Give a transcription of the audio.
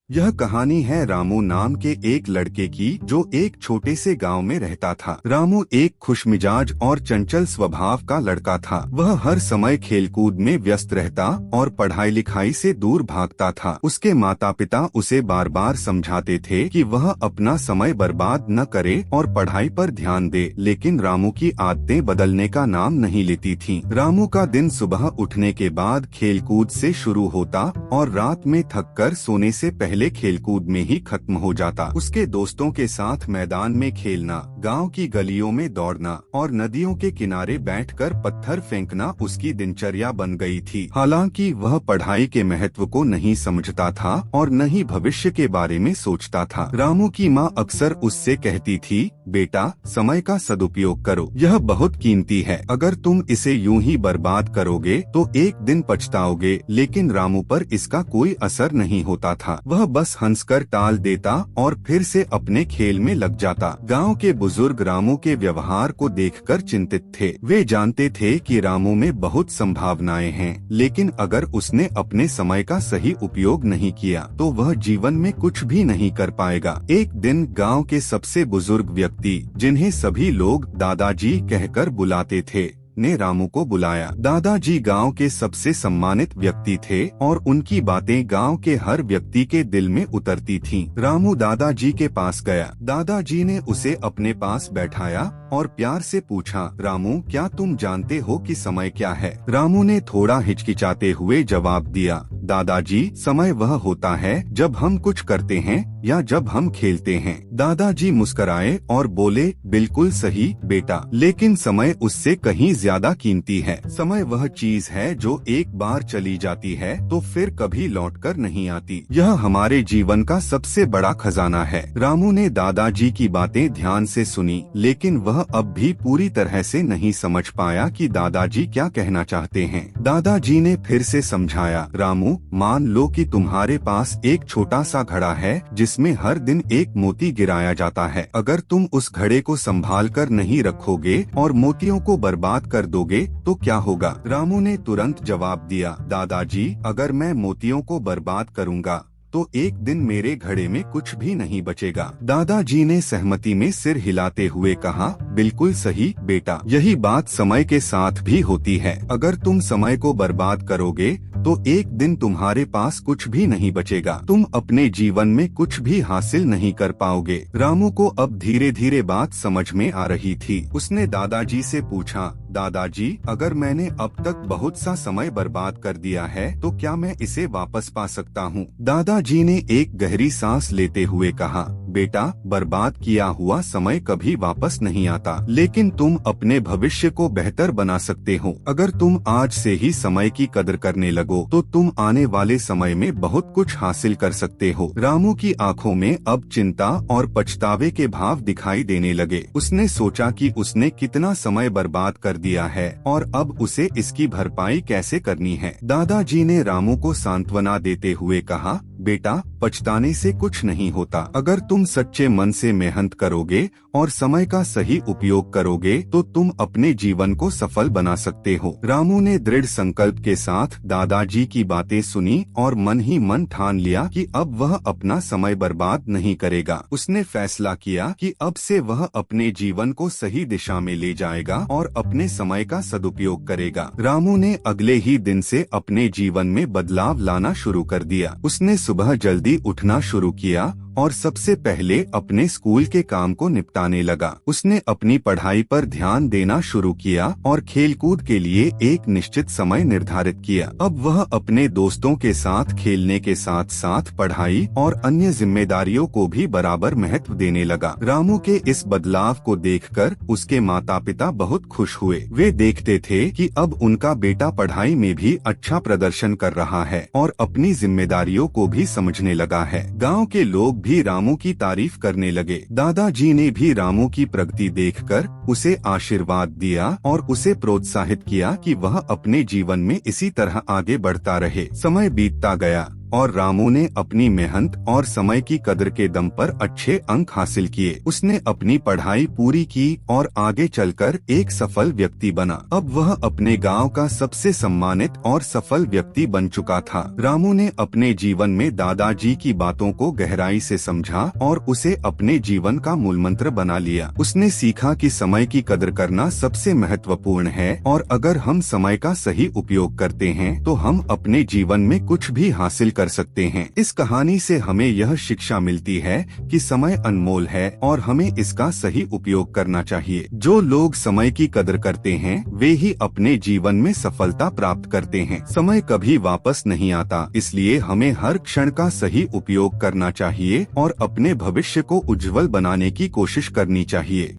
यह कहानी है रामू नाम के एक लड़के की जो एक छोटे से गांव में रहता था। रामू एक खुशमिजाज और चंचल स्वभाव का लड़का था। वह हर समय खेलकूद में व्यस्त रहता और पढ़ाई लिखाई से दूर भागता था। उसके माता पिता उसे बार बार समझाते थे कि वह अपना समय बर्बाद न करे और पढ़ाई पर ध्यान दे, लेकिन रामू की आदतें बदलने का नाम नहीं लेती थीं। रामू का दिन सुबह उठने के बाद खेलकूद से शुरू होता और रात में थककर सोने से पहले खेलकूद में ही खत्म हो जाता। उसके दोस्तों के साथ मैदान में खेलना, गांव की गलियों में दौड़ना और नदियों के किनारे बैठकर पत्थर फेंकना उसकी दिनचर्या बन गई थी। हालांकि वह पढ़ाई के महत्व को नहीं समझता था और न ही भविष्य के बारे में सोचता था। रामू की माँ अक्सर उससे कहती थी, बेटा समय का सदुपयोग करो, यह बहुत कीमती है। अगर तुम इसे यूं ही बर्बाद करोगे तो एक दिन पछताओगे। लेकिन रामू पर इसका कोई असर नहीं होता था। वह बस हंसकर टाल देता और फिर से अपने खेल में लग जाता। गांव के बुजुर्ग रामू के व्यवहार को देखकर चिंतित थे। वे जानते थे कि रामू में बहुत संभावनाएं हैं, लेकिन अगर उसने अपने समय का सही उपयोग नहीं किया तो वह जीवन में कुछ भी नहीं कर पाएगा। एक दिन गांव के सबसे बुजुर्ग व्यक्ति, जिन्हें सभी लोग दादाजी कहकर बुलाते थे, ने रामू को बुलाया। दादाजी गांव के सबसे सम्मानित व्यक्ति थे और उनकी बातें गांव के हर व्यक्ति के दिल में उतरती थीं। रामू दादाजी के पास गया। दादाजी ने उसे अपने पास बैठाया और प्यार से पूछा, रामू क्या तुम जानते हो कि समय क्या है? रामू ने थोड़ा हिचकिचाते हुए जवाब दिया, दादाजी समय वह होता है जब हम कुछ करते हैं या जब हम खेलते हैं। दादाजी मुस्कुराए और बोले, बिल्कुल सही बेटा, लेकिन समय उससे कहीं ज्यादा कीमती है। समय वह चीज है जो एक बार चली जाती है तो फिर कभी लौटकर नहीं आती। यह हमारे जीवन का सबसे बड़ा खजाना है। रामू ने दादाजी की बातें ध्यान से सुनी, लेकिन वह अब भी पूरी तरह से नहीं समझ पाया कि दादाजी क्या कहना चाहते हैं। दादाजी ने फिर से समझाया, रामू मान लो कि तुम्हारे पास एक छोटा सा घड़ा है जिसमें हर दिन एक मोती गिराया जाता है। अगर तुम उस घड़े को संभाल कर नहीं रखोगे और मोतियों को बर्बाद कर दोगे तो क्या होगा? रामू ने तुरंत जवाब दिया, दादाजी अगर मैं मोतियों को बर्बाद करूंगा तो एक दिन मेरे घड़े में कुछ भी नहीं बचेगा। दादाजी ने सहमति में सिर हिलाते हुए कहा, बिल्कुल सही बेटा, यही बात समय के साथ भी होती है। अगर तुम समय को बर्बाद करोगे तो एक दिन तुम्हारे पास कुछ भी नहीं बचेगा। तुम अपने जीवन में कुछ भी हासिल नहीं कर पाओगे। रामू को अब धीरे धीरे बात समझ में आ रही थी। उसने दादाजी से पूछा, दादाजी अगर मैंने अब तक बहुत सा समय बर्बाद कर दिया है तो क्या मैं इसे वापस पा सकता हूँ? दादाजी ने एक गहरी सांस लेते हुए कहा, बेटा बर्बाद किया हुआ समय कभी वापस नहीं आता, लेकिन तुम अपने भविष्य को बेहतर बना सकते हो। अगर तुम आज से ही समय की कदर करने लगो तो तुम आने वाले समय में बहुत कुछ हासिल कर सकते हो। रामू की आंखों में अब चिंता और पछतावे के भाव दिखाई देने लगे। उसने सोचा कि उसने कितना समय बर्बाद कर दिया है और अब उसे इसकी भरपाई कैसे करनी है। दादाजी ने रामू को सांत्वना देते हुए कहा, बेटा पछताने से कुछ नहीं होता। अगर तुम सच्चे मन से मेहनत करोगे और समय का सही उपयोग करोगे तो तुम अपने जीवन को सफल बना सकते हो। रामू ने दृढ़ संकल्प के साथ दादाजी की बातें सुनी और मन ही मन ठान लिया कि अब वह अपना समय बर्बाद नहीं करेगा। उसने फैसला किया कि अब से वह अपने जीवन को सही दिशा में ले जाएगा और अपने समय का सदुपयोग करेगा। रामू ने अगले ही दिन से अपने जीवन में बदलाव लाना शुरू कर दिया। उसने सुबह जल्दी उठना शुरू किया और सबसे पहले अपने स्कूल के काम को निपटाने लगा। उसने अपनी पढ़ाई पर ध्यान देना शुरू किया और खेलकूद के लिए एक निश्चित समय निर्धारित किया। अब वह अपने दोस्तों के साथ खेलने के साथ साथ पढ़ाई और अन्य जिम्मेदारियों को भी बराबर महत्व देने लगा। रामू के इस बदलाव को देखकर उसके माता पिता बहुत खुश हुए। वे देखते थे कि अब उनका बेटा पढ़ाई में भी अच्छा प्रदर्शन कर रहा है और अपनी जिम्मेदारियों को भी समझने लगा है। गाँव के लोग भी रामू की तारीफ करने लगे। दादाजी ने भी रामू की प्रगति देखकर उसे आशीर्वाद दिया और उसे प्रोत्साहित किया कि वह अपने जीवन में इसी तरह आगे बढ़ता रहे। समय बीतता गया और रामू ने अपनी मेहनत और समय की कदर के दम पर अच्छे अंक हासिल किए। उसने अपनी पढ़ाई पूरी की और आगे चलकर एक सफल व्यक्ति बना। अब वह अपने गांव का सबसे सम्मानित और सफल व्यक्ति बन चुका था। रामू ने अपने जीवन में दादाजी की बातों को गहराई से समझा और उसे अपने जीवन का मूलमंत्र बना लिया। उसने सीखा कि समय की कदर करना सबसे महत्वपूर्ण है और अगर हम समय का सही उपयोग करते हैं तो हम अपने जीवन में कुछ भी हासिल कर सकते हैं। इस कहानी से हमें यह शिक्षा मिलती है कि समय अनमोल है और हमें इसका सही उपयोग करना चाहिए। जो लोग समय की कदर करते हैं वे ही अपने जीवन में सफलता प्राप्त करते हैं। समय कभी वापस नहीं आता, इसलिए हमें हर क्षण का सही उपयोग करना चाहिए और अपने भविष्य को उज्जवल बनाने की कोशिश करनी चाहिए।